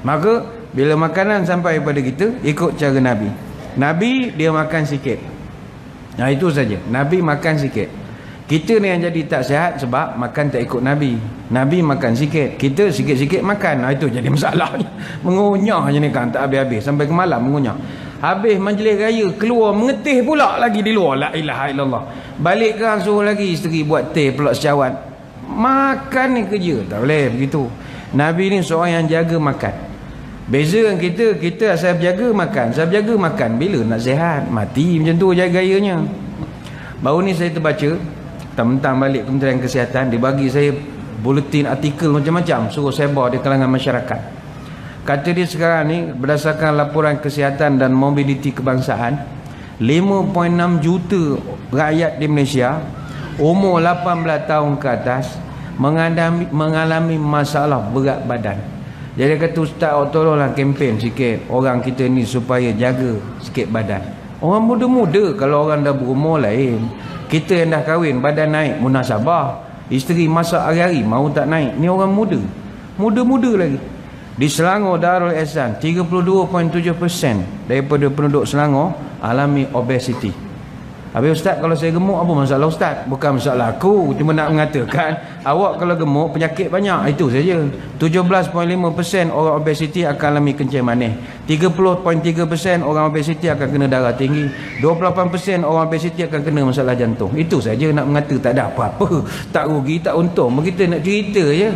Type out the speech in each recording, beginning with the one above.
Maka bila makanan sampai pada kita, ikut cara Nabi. Nabi dia makan sikit. Nah itu saja. Nabi makan sikit. Kita ni yang jadi tak sihat sebab makan tak ikut Nabi. Nabi makan sikit, kita sikit-sikit makan. Nah itu jadi masalah. Mengunyah je ni kan, tak habis-habis sampai ke malam mengunyah. Habis majlis raya keluar mengetih pula lagi di luar. La ilaha illallah. Balik ke suruh lagi isteri buat teh pula secawat. Makan ni kerja. Tak boleh begitu. Nabi ni seorang yang jaga makan. Beza dengan kita asal berjaga makan. Asal berjaga makan bila nak sihat, mati macam tu gayanya. Baru ni saya terbaca, mentang-mentang balik Kementerian Kesihatan, dia bagi saya buletin artikel macam-macam, suruh sebar di kalangan masyarakat. Kata dia sekarang ni berdasarkan laporan kesihatan dan mobiliti kebangsaan, 5.6 juta rakyat di Malaysia umur 18 tahun ke atas mengalami masalah berat badan. Jadi kata ustaz, tolonglah kempen sikit orang kita ni supaya jaga sikit badan. Orang muda-muda, kalau orang dah berumur lain. Kita yang dah kahwin badan naik munasabah, isteri masak hari-hari mau tak naik. Ni orang muda, muda-muda lagi. Di Selangor Darul Ihsan 32.7% daripada penduduk Selangor alami obesiti. Habis ustaz, kalau saya gemuk apa masalah ustaz? Bukan masalah aku, cuma nak mengatakan awak kalau gemuk penyakit banyak, itu saja. 17.5% orang obesiti akan alami kencing manis. 30.3% orang obesiti akan kena darah tinggi. 28% orang obesiti akan kena masalah jantung. Itu saja nak mengata, tak ada apa-apa. Tak rugi, tak untung. Begitu nak cerita je.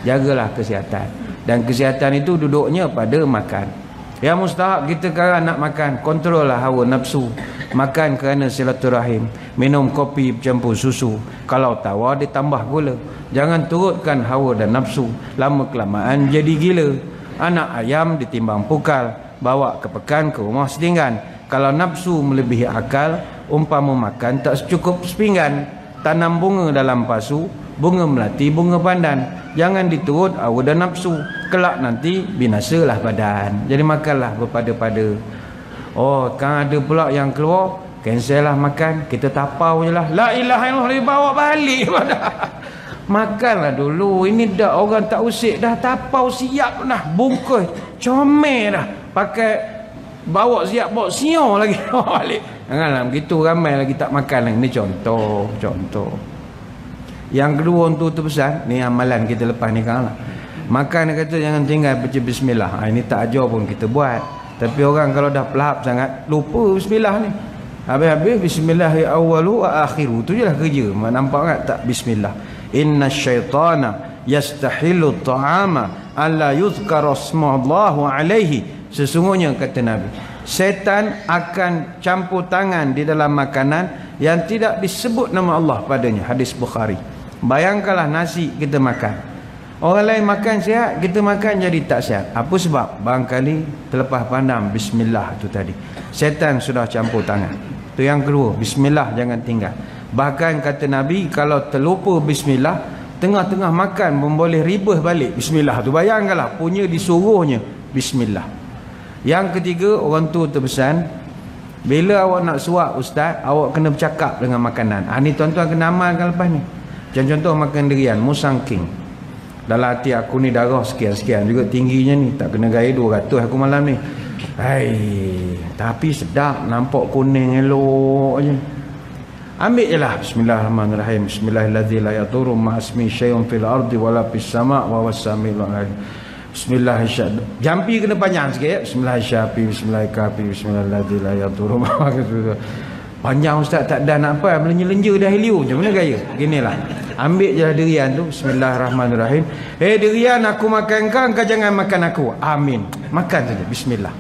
Jagalah kesihatan. Dan kesihatan itu duduknya pada makan. Yang mustahak kita sekarang nak makan, kontrol lah hawa nafsu. Makan kerana silaturahim. Minum kopi bercampur susu. Kalau tawar ditambah gula. Jangan turutkan hawa dan nafsu. Lama kelamaan jadi gila. Anak ayam ditimbang pukal, bawa ke pekan ke rumah setinggan. Kalau nafsu melebihi akal, umpama makan tak secukup sepinggan. Tanam bunga dalam pasu, bunga melati, bunga pandan. Jangan diturut hawa dan nafsu. Kelak nanti binasalah badan. Jadi makanlah berpada-pada. Oh, kan ada pula yang keluar, cancel lah makan, kita tapau je lah. La ilaha illallah, dibawa balik. Makanlah dulu. Ini dah orang tak usik dah, tapau siap dah, bungkus comel dah, pakai bawa siap, bawa siang lagi. Balik. Janganlah begitu, ramai lagi tak makan lagi. Ini contoh. Yang kedua untuk terpesan, ni amalan kita lepas ni kan lah. Makan dia kata jangan tinggal baca bismillah. Ini tak ajar pun kita buat. Tapi orang kalau dah pelahap sangat, lupa bismillah ni. Habis-habis bismillah ya awwalu wa akhiru. Itu je lah kerja. Nampak tak bismillah. Inna syaitana yastahilu ta'ama alla yuzkara asma'allahu alaihi. Sesungguhnya kata Nabi, setan akan campur tangan di dalam makanan yang tidak disebut nama Allah padanya. Hadis Bukhari. Bayangkanlah nasi kita makan, orang lain makan sihat, kita makan jadi tak sihat. Apa sebab? Barangkali terlepas pandang bismillah tu tadi. Setan sudah campur tangan. Tu yang kedua, bismillah jangan tinggal. Bahkan kata Nabi, kalau terlupa bismillah, tengah-tengah makan pun boleh ribah balik bismillah tu. Bayangkanlah, punya disuruhnya bismillah. Yang ketiga, orang tu terpesan, bila awak nak suap ustaz, awak kena bercakap dengan makanan. Ni tuan-tuan kena amalkan lepas ni. Contoh makan durian, musang king. Dalam hati aku ni darah sekian-sekian juga tingginya ni, tak kena gaya 200 aku malam ni. Tapi sedap, nampak kuning elok je. Ambil je lah. Bismillahirrahmanirrahim. Bismillahirrahmanirrahim. La yadurru ma'asmi syai'un fil ardi wala fis sama' wa was-sami'ul alim. Bismillahirrahmanirrahim. Jampi kena panjang sikit. Bismillahirrahmanirrahim. Bismillahirrahmanirrahim. Bismillahirrahmanirrahim. La yadurru ma'asmi. Panjang ustaz, tak ada nak apa, melenja-lenja dah helium. Macam mana gaya? Ginilah. Ambil je lah durian tu. Bismillahirrahmanirrahim. Durian, aku makan kau jangan makan aku. Amin. Makan saja. Bismillah.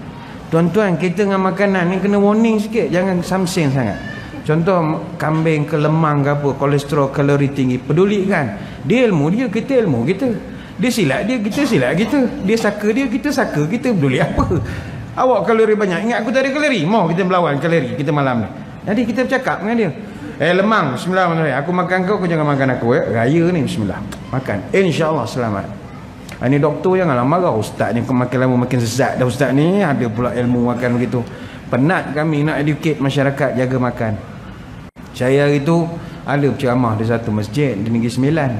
Tuan-tuan, kita dengan makanan ni kena warning sikit. Jangan samsing sangat. Contoh kambing ke lemang ke apa, kolesterol, kalori tinggi, peduli kan? Dia ilmu dia, kita ilmu kita. Dia silap dia, kita silap kita. Dia saka dia, kita saka kita. Peduli apa? Awak kalori banyak, ingat aku tak ada kalori. Mau kita melawan kalori kita malam ni. Jadi kita bercakap dengan dia. Lemang, bismillahirrahmanirrahim. Aku makan kau jangan makan aku. Raya ni, bismillah. Makan. InsyaAllah selamat. Ini doktor janganlah marah. Ustaz ni makin lama makin sesat dah ustaz ni. Ada pula ilmu makan begitu. Penat kami nak educate masyarakat jaga makan. Saya hari tu ada berceramah di satu masjid di Negeri Sembilan.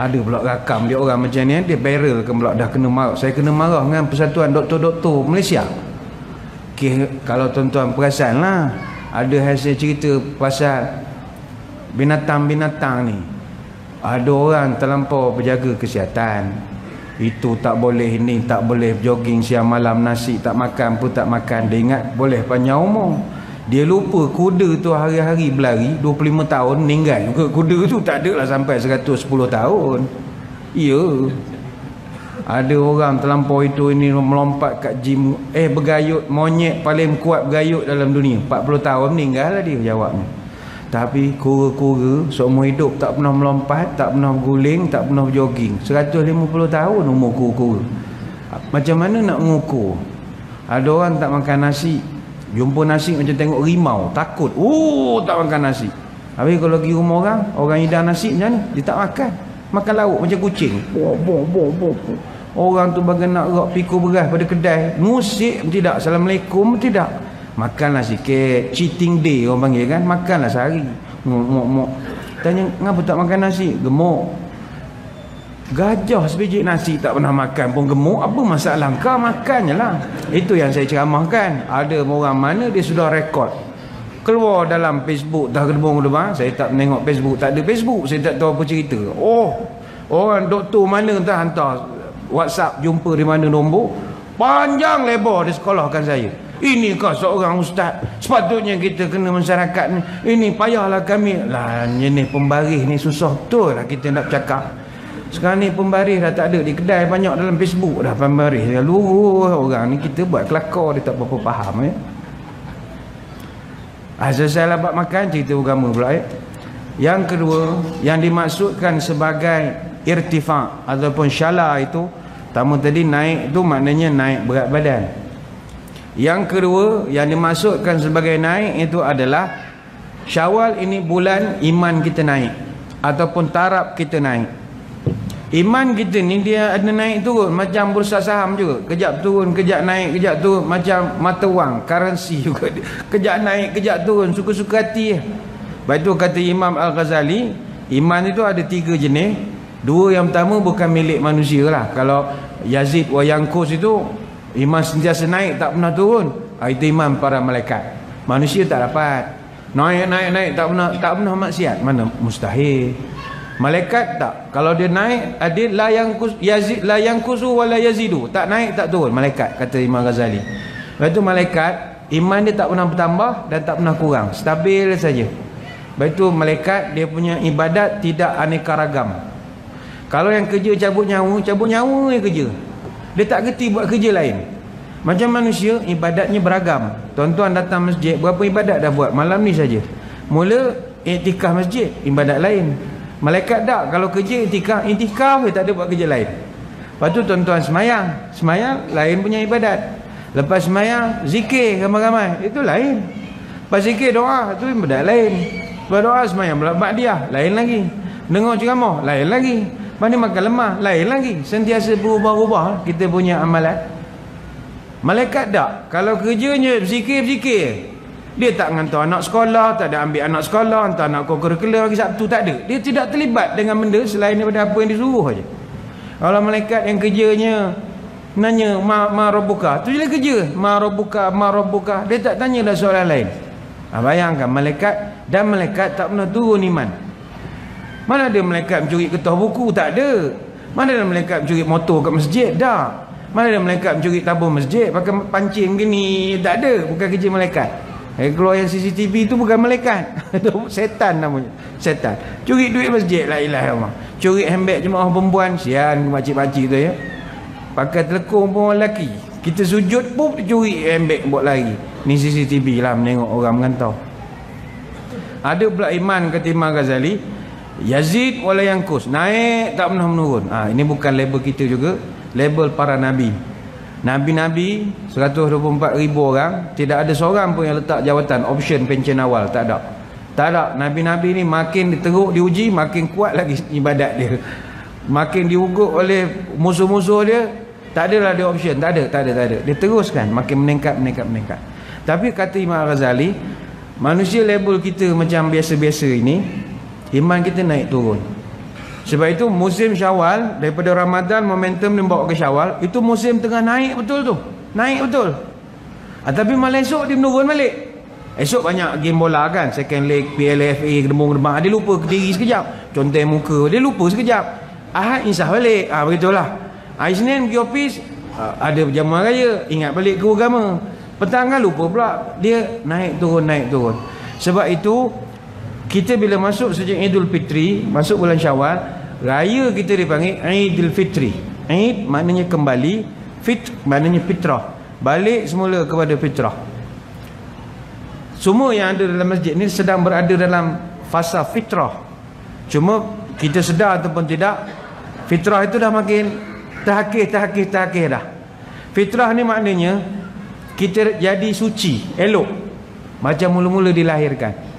Ada pula rakam dia orang macam ni, dia viral ke pula, dah kena marah. Saya kena marah dengan Persatuan Doktor-Doktor Malaysia. Okay, kalau tuan-tuan perasan lah, ada hasil cerita pasal binatang-binatang ni. Ada orang terlampau berjaga kesihatan. Itu tak boleh, ini tak boleh jogging siang malam, nasi tak makan pun tak makan. Dia ingat boleh panjang umur. Dia lupa kuda tu hari-hari berlari 25 tahun meninggal juga. Kuda tu tak ada lah sampai 110 tahun. Ya. Ada orang terlampau itu ini melompat kat gym, bergayut, monyet paling kuat bergayut dalam dunia 40 tahun meninggal lah dia, jawabnya. Tapi kura-kura seumur hidup tak pernah melompat, tak pernah berguling, tak pernah jogging. 150 tahun umur kura-kura. Macam mana nak mengukur? Ada orang tak makan nasi, jumpa nasi macam tengok rimau, takut. Tak makan nasi. Habis kalau pergi rumah orang hidang nasi macam mana? Dia tak makan. Makan lauk macam kucing. Orang tu bagai nak rak pikul beras pada kedai. Musik tidak, Assalamualaikum tidak. Makanlah sikit, cheating day orang panggil kan. Makanlah sehari. Mok. Tanya, ngapa tak makan nasi? Gemuk. Gajah sebiji nasi tak pernah makan pun gemuk. Apa masalah? Kau makannya lah. Itu yang saya ceramahkan. Ada orang mana dia sudah rekod, keluar dalam Facebook, dah gedebong-gedebang. Saya tak menengok Facebook, tak ada Facebook, saya tak tahu apa cerita. Orang doktor mana entah hantar WhatsApp, jumpa di mana nombor, panjang lebar dia sekolahkan saya. Ini kau seorang ustaz, sepatutnya kita kena masyarakat ni, ini payahlah kami lah. Jenis pembaris ni susah betul lah kita nak bercakap. Sekarang ni pembaris dah tak ada di kedai, banyak dalam Facebook dah pembaris. Luruh orang ni, kita buat kelakar dia tak apa-apa faham ya. Selesai lah bab makan, cerita agama pula ya. Yang kedua, yang dimaksudkan sebagai irtifa ataupun syala itu, pertama tadi naik tu maknanya naik berat badan. Yang kedua yang dimaksudkan sebagai naik itu adalah Syawal ini bulan iman kita naik ataupun taraf kita naik. Iman kita ni dia ada naik turun macam bursa saham juga, kejap turun, kejap naik, kejap turun, macam mata wang, currency juga. Kejap naik, kejap turun, suka-suka hati. Lepas tu kata Imam Al-Ghazali, iman itu ada 3 jenis. 2 yang pertama bukan milik manusia lah. Kalau Yazid wa Yanqus itu iman sentiasa naik, tak pernah turun. Itu iman para malaikat. Manusia tak dapat. Naik, tak pernah maksiat. Mana mustahil. Malaikat tak. Kalau dia naik, ada la yanqusu wa la yazidu. Tak naik, tak turun. Malaikat, kata Imam Ghazali. Lepas tu malaikat, iman dia tak pernah bertambah dan tak pernah kurang. Stabil saja. Lepas tu malaikat, dia punya ibadat tidak aneka ragam. Kalau yang kerja cabut nyawa yang kerja. Dia tak kerti buat kerja lain. Macam manusia, ibadatnya beragam. Tuan-tuan datang masjid, berapa ibadat dah buat? Malam ni saja. Mula iktikaf masjid, ibadat lain. Malaikat tak, kalau kerja iktikaf dia tak ada buat kerja lain. Lepas tu tuan-tuan semayang lain punya ibadat. Lepas semayang, zikir ramai-ramai, itu lain. Lepas zikir doa, itu ibadat lain. Lepas doa semayang pula ba'diyah, lain lagi. Dengar ceramah, lain lagi. Mana makan lemah, lain lagi. Sentiasa berubah-ubah kita punya amalan. Malaikat tak, kalau kerjanya berzikir, dia tak hantar anak sekolah, tak ada ambil anak sekolah, hantar anak co-curricular hari Sabtu, tak ada. Dia tidak terlibat dengan benda selain daripada apa yang disuruh saja. Kalau malaikat yang kerjanya nanya ma rabbuka, tu je kerja. Ma rabbuka, dia tak tanya dah soalan lain. Bayangkan malaikat, dan malaikat tak pernah turun iman. Mana ada malaikat mencuri kertas buku? Tak ada. Mana ada malaikat mencuri motor kat masjid? Tak. Mana ada malaikat mencuri tabung masjid pakai pancing gini? Tak ada. Bukan kerja malaikat. Keluar yang CCTV itu bukan malaikat. Itu setan namanya. Setan. Curi duit masjid, la ilaha illallah. Curi handbag jemaah perempuan, sian makcik-makcik tu ya. Pakai telekong pun orang lelaki. Kita sujud pun curi handbag buat lari. Ni CCTV lah menengok orang mengantau. Ada pula iman kata Imam Ghazali, Yazid wala yanqus, naik tak pernah menurun. Ini bukan label kita juga, label para nabi. Nabi-nabi 124,000 orang, tidak ada seorang pun yang letak jawatan option pencen awal, tak ada. Tak ada. Nabi-nabi ni makin diteruk, diuji, makin kuat lagi ibadat dia. Makin diugut oleh musuh-musuh dia, tak adalah dia option, tak ada. Dia teruskan makin meningkat. Tapi kata Imam Ghazali, manusia label kita macam biasa-biasa ini, iman kita naik turun. Sebab itu musim Syawal, daripada Ramadan momentum dia bawa ke Syawal, itu musim tengah naik betul tu. Naik betul. Tapi malam esok dia menurun balik. Esok banyak game bola kan, second leg, PLFA, gedembung-gedembang. Dia lupa diri sekejap, contoh muka, dia lupa sekejap. Ahad insah balik. Begitulah. Hari Senin pergi office, ada berjamaah raya, ingat balik ke agama. Petang kan lupa pula. Dia naik turun. Sebab itu kita bila masuk sejak Idul Fitri, masuk bulan Syawal, raya kita dipanggil Idul Fitri. Id maknanya kembali, fit maknanya fitrah, balik semula kepada fitrah. Semua yang ada dalam masjid ni sedang berada dalam fasa fitrah. Cuma kita sedar ataupun tidak, fitrah itu dah makin terhakis dah. Fitrah ni maknanya kita jadi suci, elok, macam mula-mula dilahirkan.